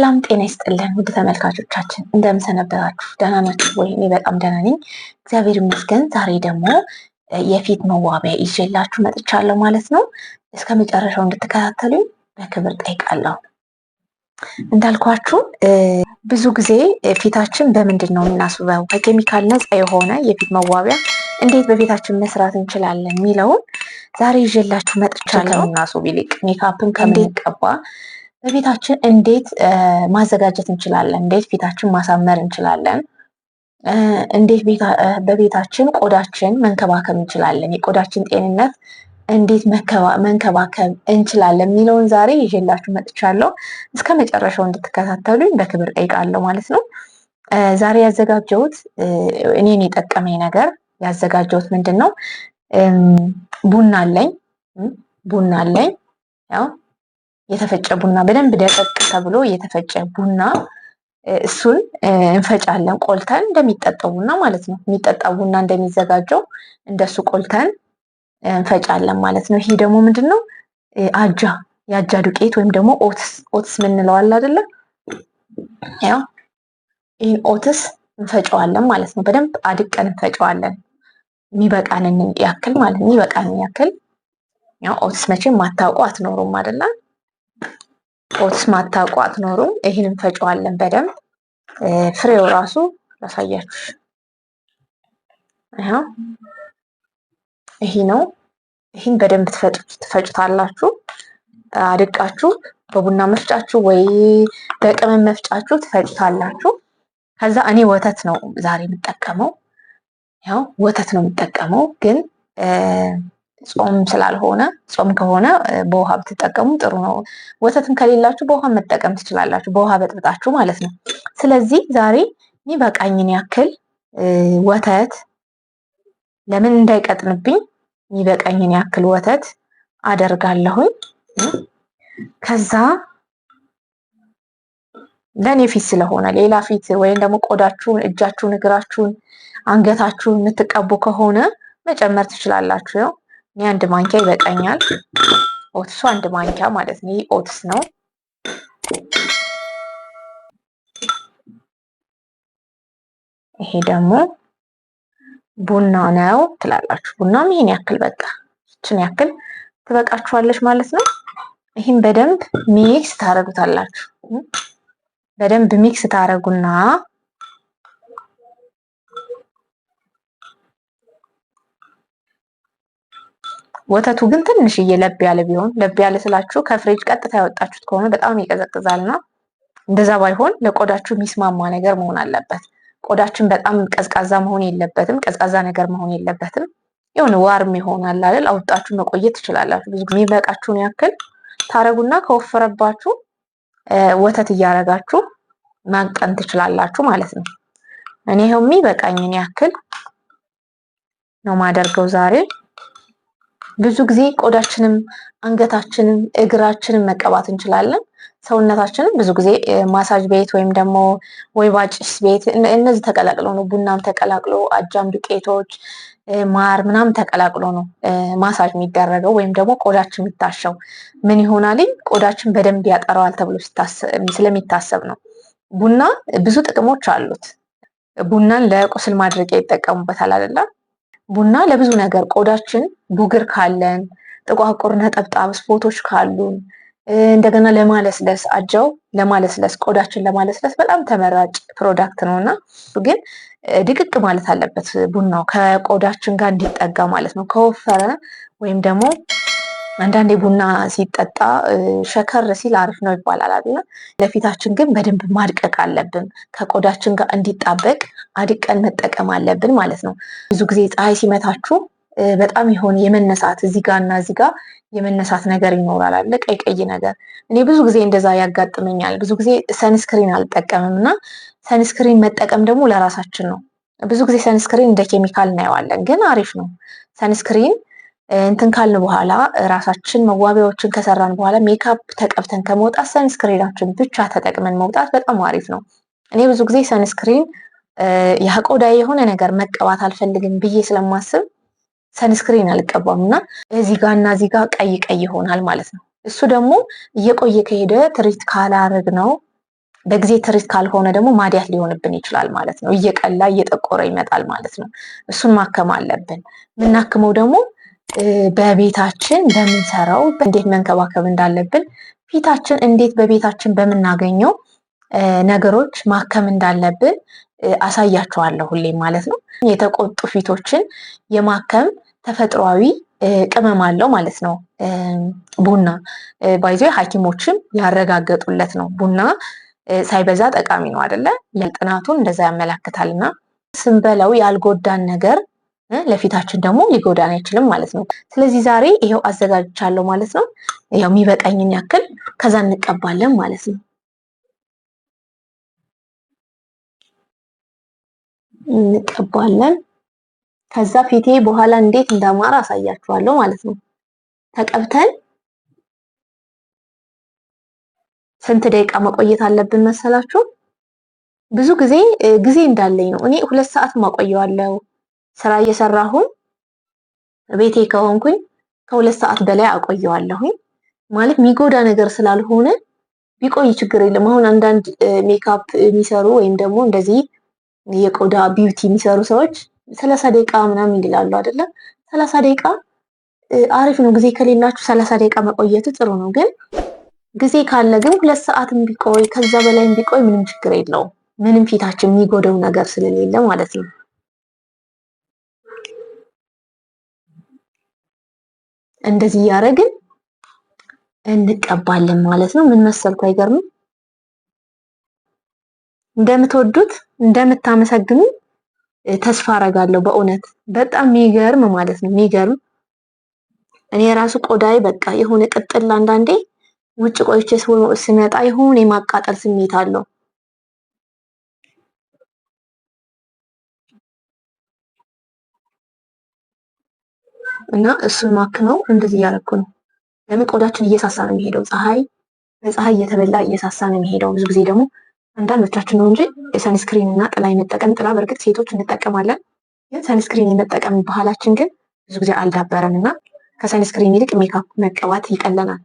ሰላም ጤና ይስጥልን ውድ ተመልካቾቻችን እንደምን ሰነበታችሁ? ደህና ናችሁ ወይ? እኔ በጣም ደህና ነኝ፣ እግዚአብሔር ይመስገን። ዛሬ ደግሞ የፊት መዋቢያ ይዤላችሁ መጥቻለሁ ማለት ነው። እስከ መጨረሻው እንድትከታተሉኝ በክብር ጠይቃለሁ። እንዳልኳችሁ ብዙ ጊዜ ፊታችን በምንድን ነው የምናስውበው? ከኬሚካል ነፃ የሆነ የፊት መዋቢያ እንዴት በቤታችን መስራት እንችላለን የሚለውን ዛሬ ይዤላችሁ መጥቻለሁ። ከምናስውብ ይልቅ ሜካፕን ከምንቀባ በቤታችን እንዴት ማዘጋጀት እንችላለን? እንዴት ፊታችን ማሳመር እንችላለን? እንዴት በቤታችን ቆዳችን መንከባከብ እንችላለን? የቆዳችን ጤንነት እንዴት መንከባከብ እንችላለን የሚለውን ዛሬ ይዤላችሁ መጥቻለሁ። እስከ መጨረሻው እንድትከታተሉኝ በክብር ጠይቃለሁ ማለት ነው። ዛሬ ያዘጋጀሁት እኔን የጠቀመኝ ነገር ያዘጋጀሁት ምንድን ነው? ቡና አለኝ ያው የተፈጨ ቡና በደንብ ደቀቅ ተብሎ የተፈጨ ቡና እሱን እንፈጫለን ቆልተን እንደሚጠጣው ቡና ማለት ነው። የሚጠጣው ቡና እንደሚዘጋጀው እንደሱ ቆልተን እንፈጫለን ማለት ነው። ይሄ ደግሞ ምንድነው? የአጃ ዱቄት ወይም ደግሞ ኦትስ ምንለው አለ አይደለ? ያው ይሄን ኦትስ እንፈጨዋለን ማለት ነው። በደንብ አድቀን እንፈጨዋለን የሚበቃንን ያክል ማለት ነው። የሚበቃንን ያክል ያው ኦትስ መቼም ማታውቁ አትኖሩም አይደለ? ኦትስ ማታውቁ አትኖሩም። ይሄን እንፈጨዋለን በደንብ ፍሬው ራሱ ላሳያችሁ። ይሄ ነው። ይሄን በደንብ ትፈጩታላችሁ አድቃችሁ በቡና መፍጫችሁ ወይ በቅመም መፍጫችሁ ትፈጩታላችሁ። ከዛ እኔ ወተት ነው ዛሬ የምጠቀመው። ያው ወተት ነው የምጠቀመው ግን ጾም ስላልሆነ ጾም ከሆነ በውሃ ብትጠቀሙ ጥሩ ነው። ወተትም ከሌላችሁ በውሃ መጠቀም ትችላላችሁ፣ በውሃ በጥብጣችሁ ማለት ነው። ስለዚህ ዛሬ የሚበቃኝን ያክል ወተት ለምን እንዳይቀጥንብኝ የሚበቃኝን ያክል ወተት አደርጋለሁኝ። ከዛ ለኔ ፊት ስለሆነ ሌላ ፊት ወይም ደግሞ ቆዳችሁን፣ እጃችሁን፣ እግራችሁን፣ አንገታችሁን የምትቀቡ ከሆነ መጨመር ትችላላችሁ። ያው እኔ አንድ ማንኪያ ይበቃኛል። ኦትሱ አንድ ማንኪያ ማለት ነው። ይሄ ኦትስ ነው። ይሄ ደግሞ ቡና ነው ትላላችሁ። ቡናም ይሄን ያክል በቃ እችን ያክል ትበቃችኋለች ማለት ነው። ይሄን በደንብ ሚክስ ታረጉታላችሁ። በደንብ ሚክስ ታረጉና ወተቱ ግን ትንሽዬ ለብ ያለ ቢሆን፣ ለብ ያለ ስላችሁ ከፍሬጅ ቀጥታ ያወጣችሁት ከሆነ በጣም ይቀዘቅዛልና እንደዛ ባይሆን ለቆዳችሁ የሚስማማ ነገር መሆን አለበት። ቆዳችን በጣም ቀዝቃዛ መሆን የለበትም፣ ቀዝቃዛ ነገር መሆን የለበትም። የሆነ ዋርም ይሆናል አይደል? አውጣችሁ መቆየት ትችላላችሁ። ብዙ ጊዜ የሚበቃችሁን ያክል ታረጉና ከወፈረባችሁ ወተት እያረጋችሁ ማቅጠን ትችላላችሁ ማለት ነው። እኔ ይሄው የሚበቃኝን ያክል ነው ማደርገው ዛሬ። ብዙ ጊዜ ቆዳችንም አንገታችንም እግራችንን መቀባት እንችላለን። ሰውነታችንን ብዙ ጊዜ ማሳጅ ቤት ወይም ደግሞ ወይባ ጭስ ቤት እነዚህ ተቀላቅሎ ነው፣ ቡናም ተቀላቅሎ አጃም ዱቄቶች ማር ምናምን ተቀላቅሎ ነው ማሳጅ የሚደረገው ወይም ደግሞ ቆዳችን የሚታሸው። ምን ይሆናልኝ? ቆዳችን በደንብ ያጠራዋል ተብሎ ስለሚታሰብ ነው። ቡና ብዙ ጥቅሞች አሉት። ቡናን ለቁስል ማድረቂያ ይጠቀሙበታል አይደለም? ቡና ለብዙ ነገር ቆዳችን ቡግር ካለን፣ ጥቋቁር ነጠብጣብ ስፖቶች ካሉን፣ እንደገና ለማለስለስ አጃው ለማለስለስ ቆዳችን ለማለስለስ በጣም ተመራጭ ፕሮዳክት ነውና ግን ድቅቅ ማለት አለበት ቡናው ከቆዳችን ጋር እንዲጠጋ ማለት ነው። ከወፈረ ወይም ደግሞ አንዳንዴ ቡና ሲጠጣ ሸከር ሲል አሪፍ ነው ይባላል አይደል? ለፊታችን ግን በደንብ ማድቀቅ አለብን። ከቆዳችን ጋር እንዲጣበቅ አድቀን መጠቀም አለብን ማለት ነው። ብዙ ጊዜ ፀሐይ ሲመታችሁ በጣም የሆነ የመነሳት እዚህ ጋር እና እዚህ ጋር የመነሳት ነገር ይኖራል አለ፣ ቀይ ቀይ ነገር። እኔ ብዙ ጊዜ እንደዛ ያጋጥመኛል። ብዙ ጊዜ ሰንስክሪን አልጠቀምም እና ሰንስክሪን መጠቀም ደግሞ ለራሳችን ነው። ብዙ ጊዜ ሰንስክሪን እንደ ኬሚካል እናየዋለን፣ ግን አሪፍ ነው ሰንስክሪን እንትን ካልን በኋላ ራሳችን መዋቢያዎችን ከሰራን በኋላ ሜካፕ ተቀብተን ከመውጣት ሰንስክሪናችን ብቻ ተጠቅመን መውጣት በጣም አሪፍ ነው። እኔ ብዙ ጊዜ ሰንስክሪን የቆዳ የሆነ ነገር መቀባት አልፈልግም ብዬ ስለማስብ ሰንስክሪን አልቀባም እና እዚህ ጋር እና እዚህ ጋር ቀይ ቀይ ይሆናል ማለት ነው። እሱ ደግሞ እየቆየ ከሄደ ትሪት ካላረግ ነው በጊዜ ትሪት ካልሆነ ደግሞ ማዲያት ሊሆንብን ይችላል ማለት ነው። እየቀላ እየጠቆረ ይመጣል ማለት ነው። እሱን ማከም አለብን። የምናክመው ደግሞ በቤታችን በምንሰራው እንዴት መንከባከብ እንዳለብን ፊታችን እንዴት በቤታችን በምናገኘው ነገሮች ማከም እንዳለብን አሳያችኋለሁ ሁሌም ማለት ነው። የተቆጡ ፊቶችን የማከም ተፈጥሯዊ ቅመም አለው ማለት ነው። ቡና ባይዞ ሐኪሞችም ያረጋገጡለት ነው። ቡና ሳይበዛ ጠቃሚ ነው አይደለ? ጥናቱን እንደዛ ያመላክታልና ስንበላው ያልጎዳን ነገር ለፊታችን ደግሞ ሊጎዳን አይችልም ማለት ነው። ስለዚህ ዛሬ ይሄው አዘጋጅቻለሁ ማለት ነው። ያው የሚበቃኝን ያክል ከዛ እንቀባለን ማለት ነው። እንቀባለን። ከዛ ፊቴ በኋላ እንዴት እንዳማረ አሳያችኋለሁ ማለት ነው። ተቀብተን ስንት ደቂቃ መቆየት አለብን መሰላችሁ? ብዙ ጊዜ እንዳለኝ ነው። እኔ 2 ሰዓት ማቆየዋለሁ። ስራ እየሰራሁኝ ቤቴ ከሆንኩኝ ከ2 ሰዓት በላይ አቆየዋለሁኝ። ማለት የሚጎዳ ነገር ስላልሆነ ቢቆይ ችግር የለም። አሁን አንዳንድ ሜካፕ የሚሰሩ ወይም ደግሞ እንደዚህ የቆዳ ቢዩቲ የሚሰሩ ሰዎች 30 ደቂቃ ምናምን ይላሉ አይደለ? 30 ደቂቃ አሪፍ ነው። ጊዜ ከሌላችሁ 30 ደቂቃ መቆየቱ ጥሩ ነው። ግን ጊዜ ካለ ግን 2 ሰዓትም ቢቆይ ከዛ በላይም ቢቆይ ምንም ችግር የለውም። ምንም ፊታችን የሚጎዳው ነገር ስለሌለ ማለት ነው። እንደዚህ እያደረግን እንቀባለን ማለት ነው። ምን መሰልኩ? አይገርምም? እንደምትወዱት እንደምታመሰግኑ ተስፋ አረጋለሁ። በእውነት በጣም የሚገርም ማለት ነው። የሚገርም እኔ የራሱ ቆዳዬ በቃ የሆነ ቅጥል አንዳንዴ ውጭ ቆይቼ ስመጣ የሆነ የማቃጠል ስሜት አለው። እና እሱን ማክነው እንደዚህ እያደረኩ ነው። ለምን ቆዳችን እየሳሳ ነው የሚሄደው። በፀሐይ እየተበላ እየሳሳ ነው የሚሄደው። ብዙ ጊዜ ደግሞ አንዳንዶቻችን ነው እንጂ የሰንስክሪን እና ጥላ የመጠቀም ጥላ በእርግጥ ሴቶች እንጠቀማለን፣ ግን ሰንስክሪን የመጠቀም ባህላችን ግን ብዙ ጊዜ አልዳበረም እና ከሰንስክሪን ይልቅ ሜካፕ መቀባት ይቀለናል።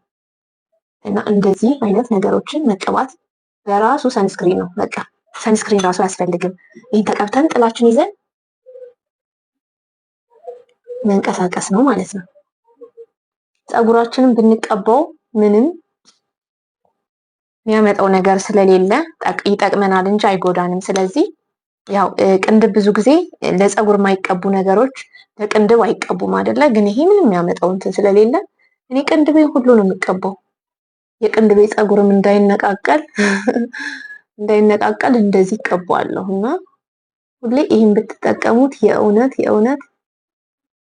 እና እንደዚህ አይነት ነገሮችን መቀባት በራሱ ሰንስክሪን ነው። በቃ ሰንስክሪን ራሱ አያስፈልግም። ይህን ተቀብተን ጥላችን ይዘን መንቀሳቀስ ነው ማለት ነው። ፀጉራችንን ብንቀባው ምንም የሚያመጣው ነገር ስለሌለ ይጠቅመናል እንጂ አይጎዳንም። ስለዚህ ያው ቅንድብ ብዙ ጊዜ ለፀጉር የማይቀቡ ነገሮች ለቅንድብ አይቀቡም አይደለ? ግን ይሄ ምንም የሚያመጣው እንትን ስለሌለ እኔ ቅንድቤ ሁሉ ነው የምቀባው። የቅንድቤ ፀጉርም እንዳይነቃቀል እንደዚህ እቀባዋለሁ እና ሁሌ ይህን ብትጠቀሙት የእውነት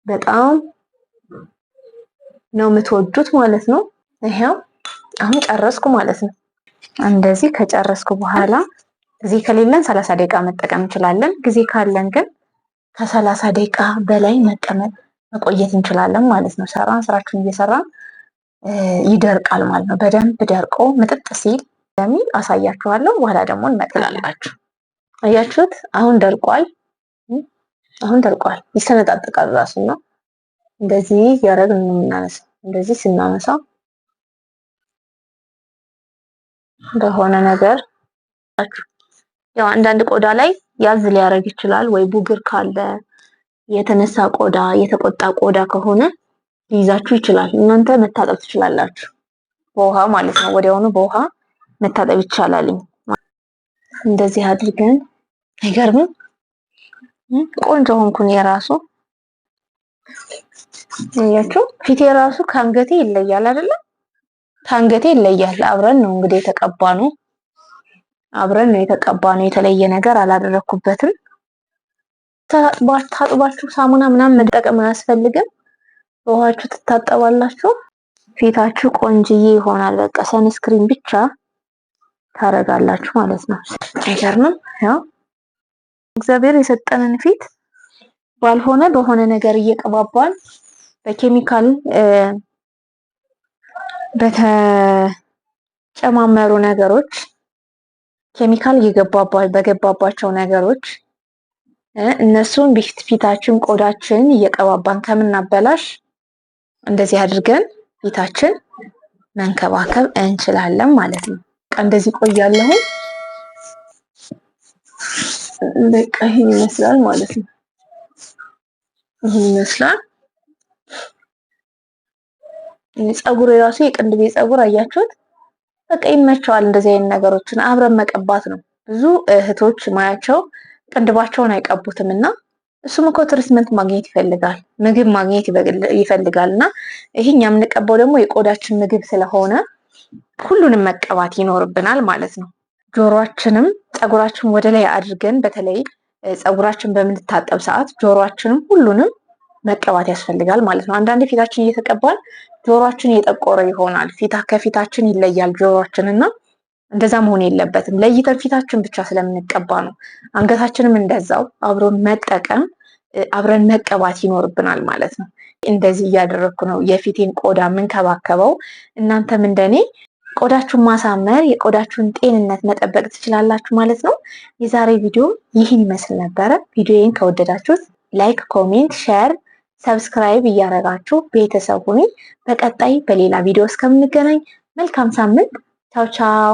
በጣም ነው የምትወዱት ማለት ነው። ይሄው አሁን ጨረስኩ ማለት ነው። እንደዚህ ከጨረስኩ በኋላ ጊዜ ከሌለን 30 ደቂቃ መጠቀም እንችላለን። ጊዜ ካለን ግን ከ30 ደቂቃ በላይ መቆየት እንችላለን ማለት ነው። ስራችንን እየሰራን ይደርቃል ማለት ነው። በደንብ ደርቆ ምጥጥ ሲል የሚል አሳያችኋለሁ። በኋላ ደግሞ እንመጥላላችሁ። አያችሁት? አሁን ደርቋል። ይሰነጣጠቃል ራሱ ነው። እንደዚህ ያደረግን ነው የምናነሳው። እንደዚህ ስናነሳው በሆነ ነገር ያው አንዳንድ ቆዳ ላይ ያዝ ሊያደርግ ይችላል። ወይ ቡግር ካለ የተነሳ ቆዳ የተቆጣ ቆዳ ከሆነ ሊይዛችሁ ይችላል። እናንተ መታጠብ ትችላላችሁ በውሃ ማለት ነው። ወዲያውኑ በውሃ መታጠብ ይቻላል። እንደዚህ አድርገን አይገርምም? ቆንጆ ሆንኩኝ። የራሱ ያያችሁ ፊቴ ራሱ ከአንገቴ ይለያል አይደለ? ከአንገቴ ይለያል። አብረን ነው እንግዲህ የተቀባነው። የተለየ ነገር አላደረኩበትም። ታጥባችሁ ሳሙና ምናምን መጠቀም አያስፈልግም። በውሃችሁ ትታጠባላችሁ። ፊታችሁ ቆንጅዬ ይሆናል። በቃ ሰንስክሪን ብቻ ታረጋላችሁ ማለት ነው። አይገርምም? ያው እግዚአብሔር የሰጠንን ፊት ባልሆነ በሆነ ነገር እየቀባባን በኬሚካል በተጨማመሩ ነገሮች ኬሚካል በገባባቸው ነገሮች እነሱን ፊታችን ቆዳችን እየቀባባን ከምናበላሽ እንደዚህ አድርገን ፊታችን መንከባከብ እንችላለን ማለት ነው። እንደዚህ ቆያለሁ። በቃ ይሄን ይመስላል ማለት ነው። ይሄን ይመስላል ፀጉር የራሱ የቅንድቤ ፀጉር አያችሁት? በቃ ይመቸዋል። እንደዚህ አይነት ነገሮችን አብረን መቀባት ነው። ብዙ እህቶች ማያቸው ቅንድባቸውን አይቀቡትም እና እሱም እኮ ትሪትመንት ማግኘት ይፈልጋል፣ ምግብ ማግኘት ይፈልጋል እና ይሄኛ የምንቀባው ደግሞ የቆዳችን ምግብ ስለሆነ ሁሉንም መቀባት ይኖርብናል ማለት ነው። ጆሮአችንም ፀጉራችን ወደ ላይ አድርገን በተለይ ፀጉራችን በምንታጠብ ሰዓት ጆሮአችንም ሁሉንም መቀባት ያስፈልጋል ማለት ነው። አንዳንዴ ፊታችን እየተቀባን ጆሮአችን እየጠቆረ ይሆናል። ከፊታችን ይለያል ጆሮአችን እና እንደዛ መሆን የለበትም። ለይተን ፊታችን ብቻ ስለምንቀባ ነው። አንገታችንም እንደዛው አብሮን አብረን መቀባት ይኖርብናል ማለት ነው። እንደዚህ እያደረግኩ ነው የፊቴን ቆዳ የምንከባከበው። እናንተም እንደኔ ቆዳችሁን ማሳመር የቆዳችሁን ጤንነት መጠበቅ ትችላላችሁ ማለት ነው። የዛሬ ቪዲዮ ይህን ይመስል ነበረ። ቪዲዮዬን ከወደዳችሁት ላይክ፣ ኮሜንት፣ ሼር፣ ሰብስክራይብ እያደረጋችሁ ቤተሰብ ሁኑ። በቀጣይ በሌላ ቪዲዮ እስከምንገናኝ መልካም ሳምንት። ቻው ቻው።